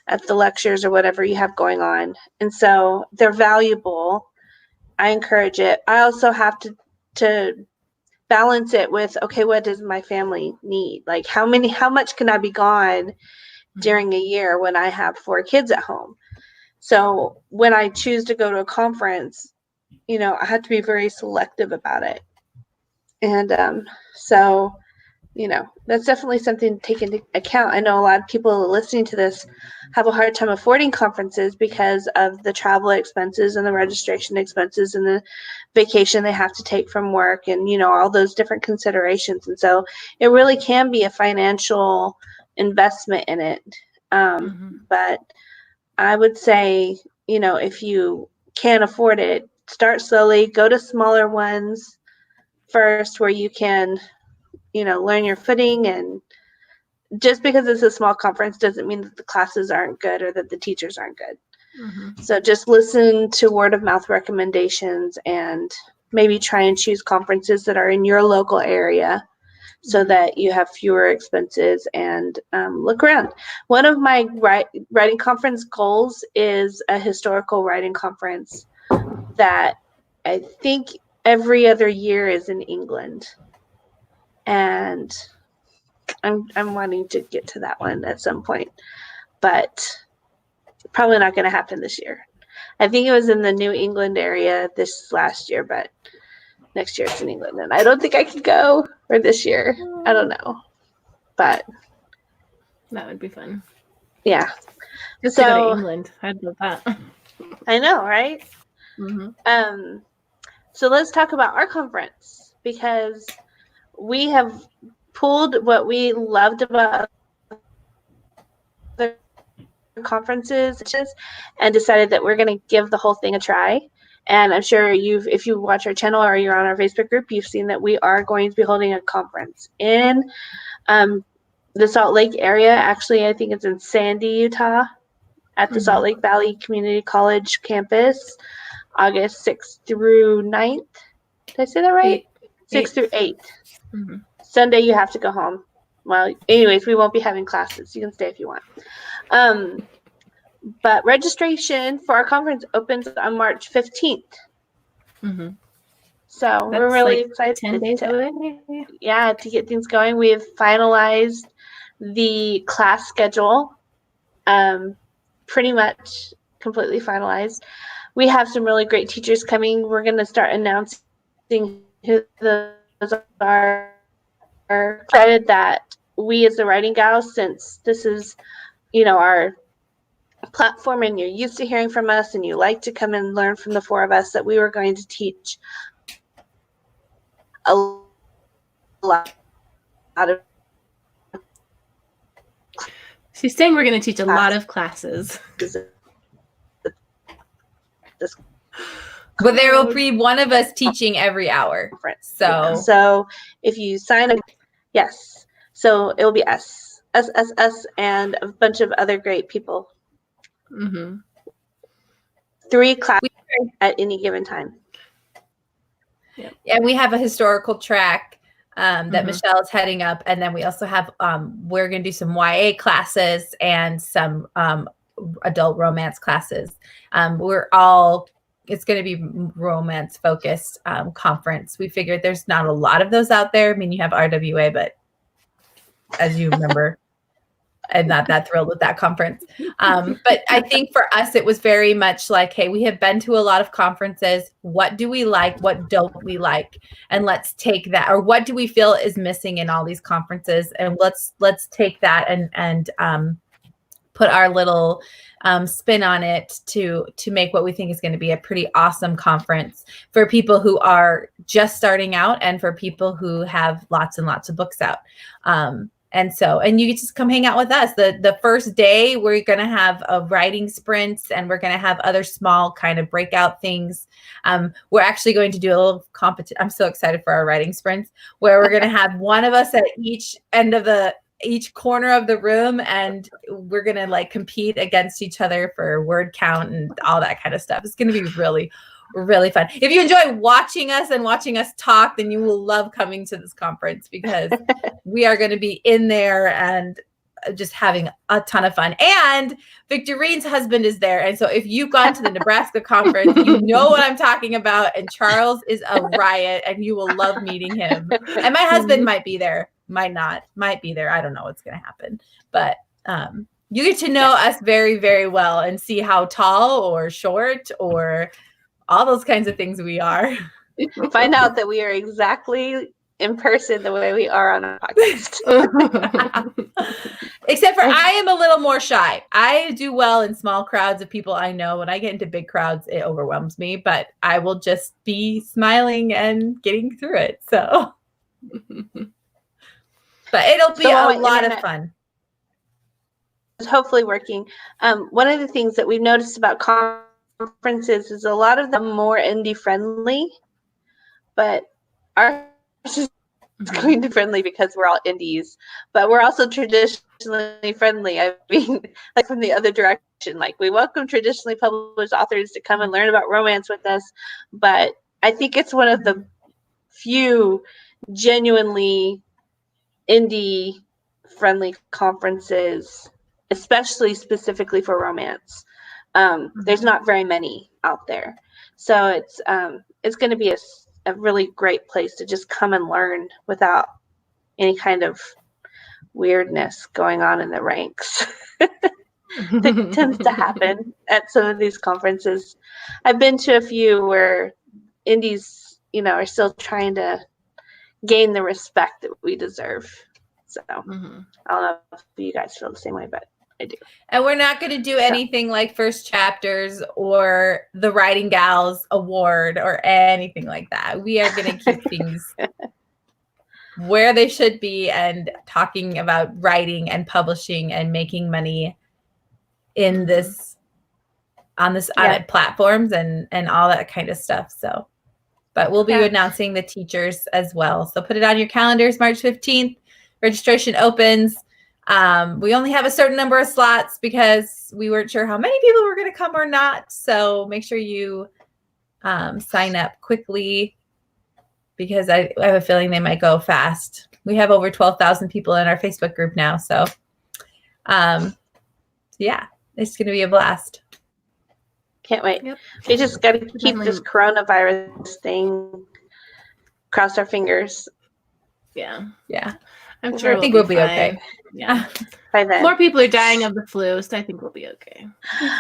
at the lectures or whatever you have going on. And so they're valuable. I encourage it. I also have to balance it with, okay, what does my family need? Like how much can I be gone during a year when I have 4 kids at home? So when I choose to go to a conference, you know, I have to be very selective about it. And so, you know, that's definitely something to take into account. I know a lot of people listening to this have a hard time affording conferences because of the travel expenses and the registration expenses and the vacation they have to take from work and, you know, all those different considerations. And so it really can be a financial investment in it. But I would say, you know, if you can't afford it, start slowly, go to smaller ones first where you can, you know, learn your footing. And just because it's a small conference doesn't mean that the classes aren't good or that the teachers aren't good. So just listen to word of mouth recommendations and maybe try and choose conferences that are in your local area so that you have fewer expenses, and look around. One of my writing conference goals is a historical writing conference that I think every other year is in England. And I'm wanting to get to that one at some point, but probably not going to happen this year. I think it was in the New England area this last year, but next year it's in England, and I don't think I could go, or this year. I don't know, but that would be fun. Yeah. Just to go to England. I'd love that. I know, right? So let's talk about our conference, because we have pulled what we loved about the conferences and decided that we're going to give the whole thing a try. And I'm sure if you watch our channel or you're on our Facebook group, you've seen that we are going to be holding a conference in the Salt Lake area. Actually, I think it's in Sandy, Utah, at the Salt Lake Valley Community College campus, August 6th through 9th. Did I say that right? 6th through 8th. Sunday, you have to go home. Well, anyways, we won't be having classes. You can stay if you want. But registration for our conference opens on March 15th. So we're really excited 10 days away. To get things going. We have finalized the class schedule, pretty much completely finalized. We have some really great teachers coming. We're going to start announcing who those are. Excited that we as the Writing Gals, since this is, you know, our platform and you're used to hearing from us and you like to come and learn from the 4 of us, that we were going to teach a lot of. She's saying we're going to teach a lot of classes. But there will be one of us teaching every hour. So if you sign up, yes. So it will be us, and a bunch of other great people. 3 classes at any given time. Yeah, we have a historical track that Michelle is heading up, and then we also have we're going to do some YA classes and some adult romance classes. It's going to be romance focused conference. We figured there's not a lot of those out there. I mean, you have RWA, but as you remember, I'm not that thrilled with that conference. But I think for us, it was very much like, hey, we have been to a lot of conferences. What do we like? What don't we like? And let's take that, or what do we feel is missing in all these conferences? And let's take that and put our little spin on it to make what we think is going to be a pretty awesome conference for people who are just starting out and for people who have lots and lots of books out. And you just come hang out with us. The first day, we're going to have a writing sprints, and we're going to have other small kind of breakout things. We're actually going to do a little competition. I'm so excited for our writing sprints, where we're going to have one of us at each end of each corner of the room, and we're going to like compete against each other for word count and all that kind of stuff. It's going to be really, really fun. If you enjoy watching us and watching us talk, then you will love coming to this conference, because we are going to be in there and just having a ton of fun. And Victorine's husband is there. And so if you've gone to the Nebraska conference, you know what I'm talking about. And Charles is a riot and you will love meeting him. And my husband might be there, might not, might be there. I don't know what's going to happen. But you get to know us very, very well and see how tall or short or all those kinds of things we are. Find out that we are exactly in person the way we are on our podcast. Except for I am a little more shy. I do well in small crowds of people I know. When I get into big crowds, it overwhelms me, but I will just be smiling and getting through it. So, but it'll be a lot of fun. It's hopefully working. One of the things that we've noticed about conferences is a lot of them more indie friendly, but ours is going to be friendly because we're all indies, but we're also traditionally friendly. I mean, like from the other direction, like we welcome traditionally published authors to come and learn about romance with us, but I think it's one of the few genuinely indie friendly conferences, especially specifically for romance. There's not very many out there, so it's going to be a really great place to just come and learn without any kind of weirdness going on in the ranks. That tends to happen at some of these conferences. I've been to a few where indies, are still trying to gain the respect that we deserve. So I don't know if you guys feel the same way, but I do. And we're not going to do anything like First Chapters or the Writing Gals Award or anything like that. We are going to keep things where they should be and talking about writing and publishing and making money in this on platforms and all that kind of stuff. So, but we'll be announcing the teachers as well. So put it on your calendars, March 15th. Registration opens. We only have a certain number of slots because we weren't sure how many people were going to come or not. So make sure you sign up quickly because I have a feeling they might go fast. We have over 12,000 people in our Facebook group now. So yeah, it's going to be a blast. Can't wait. Yep. We just got to keep this coronavirus thing, cross our fingers. Yeah. Yeah. I'm sure I think we'll be okay. Yeah. By then. More people are dying of the flu, so I think we'll be okay.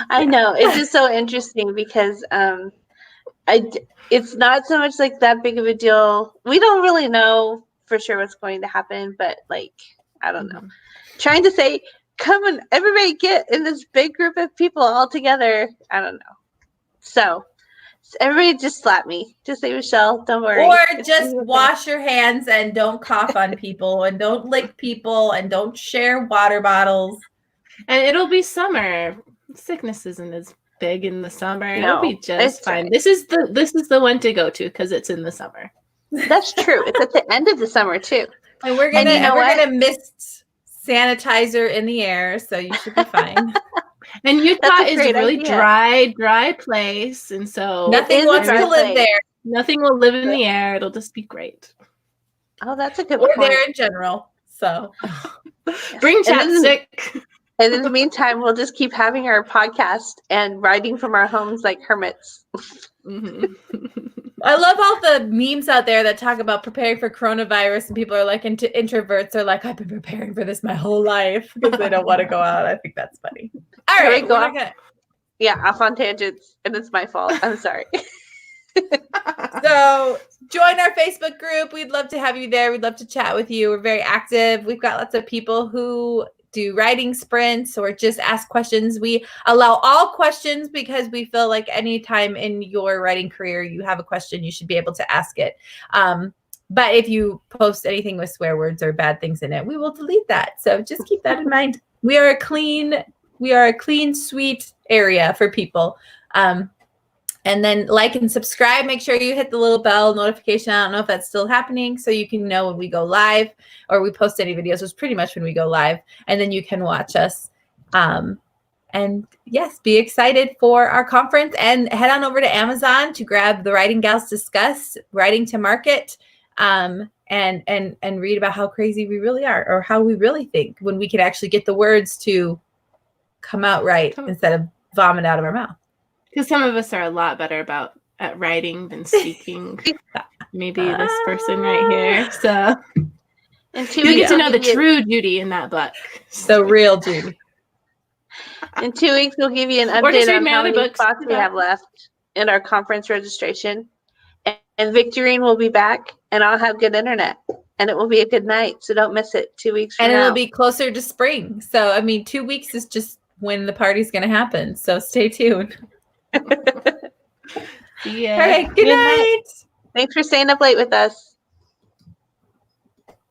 I know. It's just so interesting because it's not so much like that big of a deal. We don't really know for sure what's going to happen, but like, I don't know. Trying to say, come and everybody get in this big group of people all together. I don't know. So everybody just slap me. Just say, Michelle, don't worry. Or just wash your hands and don't cough on people and don't lick people and don't share water bottles. And it'll be summer. Sickness isn't as big in the summer. No, it'll be just fine. Right. This is the one to go to because it's in the summer. That's true. It's at the end of the summer too. And we're gonna mist sanitizer in the air, so you should be fine. And Utah is a really dry place, and so nothing wants to live there. Nothing will live in the air. It'll just be great. Oh, that's a good point. Or there in general. So bring chapstick. And in the meantime, we'll just keep having our podcast and writing from our homes like hermits. I love all the memes out there that talk about preparing for coronavirus, and people are like, introverts are like, I've been preparing for this my whole life because they don't want to go out. I think that's funny. All right, go off. Off on tangents, and it's my fault. I'm sorry. So join our Facebook group. We'd love to have you there. We'd love to chat with you. We're very active. We've got lots of people who do writing sprints or just ask questions. We allow all questions because we feel like anytime in your writing career you have a question, you should be able to ask it. But if you post anything with swear words or bad things in it, we will delete that. So just keep that in mind. We are a clean, sweet area for people. And then like and subscribe. Make sure you hit the little bell notification. I don't know if that's still happening, so you can know when we go live or we post any videos. It's pretty much when we go live, and then you can watch us. And yes, be excited for our conference and head on over to Amazon to grab the Writing Gals Discuss, Writing to Market. And and read about how crazy we really are, or how we really think, when we can actually get the words to come out right instead of vomit out of our mouth. Because some of us are a lot better at writing than speaking. Maybe this person right here. So you get to know the true Judy in that book. The real Judy. In 2 weeks, we'll give you an update on how many spots we have left in our conference registration. And Victorine will be back, and I'll have good internet. And it will be a good night, so don't miss it 2 weeks from now. And it'll be closer to spring. So, 2 weeks is just when the party's going to happen. So stay tuned. Yeah. All right, good night. Thanks for staying up late with us.